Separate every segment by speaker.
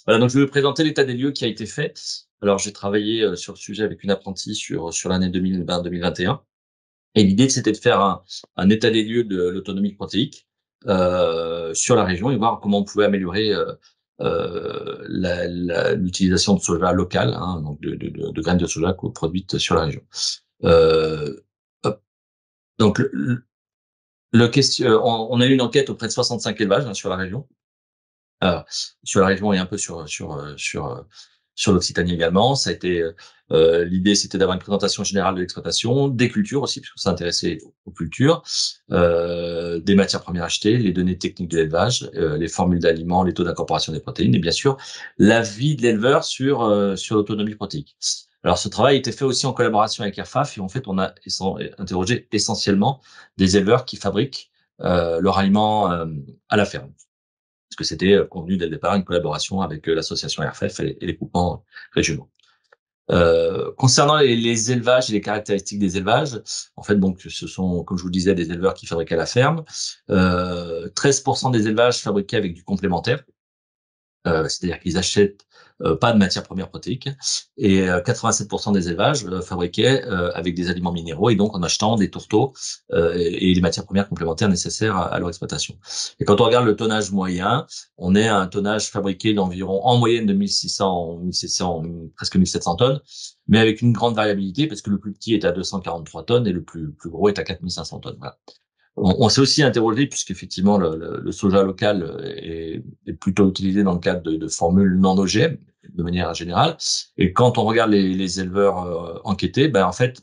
Speaker 1: Voilà, donc je vais vous présenter l'état des lieux qui a été fait. Alors j'ai travaillé, sur le sujet avec une apprentie sur l'année 2020-2021 et l'idée c'était de faire un état des lieux de l'autonomie protéique, sur la région et voir comment on pouvait améliorer, l'utilisation de soja local, hein, donc de graines de soja produites sur la région. Hop, donc on a eu une enquête auprès de 65 élevages, hein, sur la région. Heu, sur la région et un peu sur l'Occitanie également. Ça a été, l'idée, c'était d'avoir une présentation générale de l'exploitation, des cultures aussi, puisqu'on s'intéressait aux cultures, des matières premières achetées, les données techniques de l'élevage, les formules d'aliments, les taux d'incorporation des protéines et bien sûr, l'avis de l'éleveur sur l'autonomie protéique. Alors ce travail a été fait aussi en collaboration avec Airfaf et en fait, on a interrogé essentiellement des éleveurs qui fabriquent, leur aliment, à la ferme. Parce que c'était, convenu dès le départ, une collaboration avec, l'association RFF et les groupements régionaux. Concernant les élevages et les caractéristiques des élevages, en fait, donc ce sont, comme je vous le disais, des éleveurs qui fabriquaient à la ferme. 13% des élevages fabriqués avec du complémentaire. C'est-à-dire qu'ils achètent, pas de matières premières protéiques et 87 des élevages, fabriquaient, avec des aliments minéraux et donc en achetant des tourteaux, et les matières premières complémentaires nécessaires à leur exploitation. Et quand on regarde le tonnage moyen, on est à un tonnage fabriqué d'environ, en moyenne, de 1 600, presque 1 700 tonnes, mais avec une grande variabilité parce que le plus petit est à 243 tonnes et le plus gros est à 4 500 tonnes, voilà. On s'est aussi interrogé puisqu'effectivement le soja local, est plutôt utilisé dans le cadre de formules non OGM, de manière générale. Et quand on regarde les éleveurs, enquêtés, ben, en fait,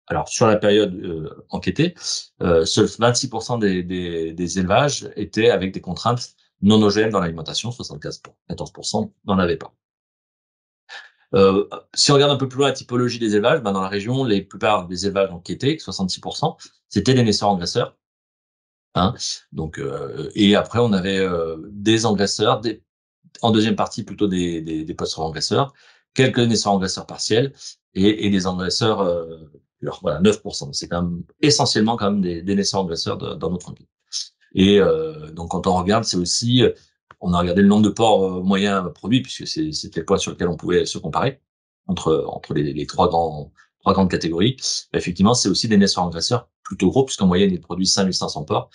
Speaker 1: alors sur la période, enquêtée, seuls 26 des élevages étaient avec des contraintes non OGM dans l'alimentation, 74 n'en avaient pas. Si on regarde un peu plus loin la typologie des élevages, ben, dans la région, les plupart des élevages enquêtés, 66, c'était des naisseurs engraisseurs. Hein. Donc, et après, on avait des engraisseurs, en deuxième partie plutôt des postes engraisseurs, quelques naisseurs engraisseurs partiels et des engraisseurs purs. Voilà, 9%. C'est quand même essentiellement quand même des naisseurs engraisseurs dans notre enquête. Et donc, quand on regarde, c'est aussi, on a regardé le nombre de porcs moyens produits, puisque c'était le point sur lequel on pouvait se comparer entre les trois grandes catégories. Effectivement, c'est aussi des naisseurs engraisseurs plutôt gros, puisqu'en moyenne, ils produisent 5 500 porcs.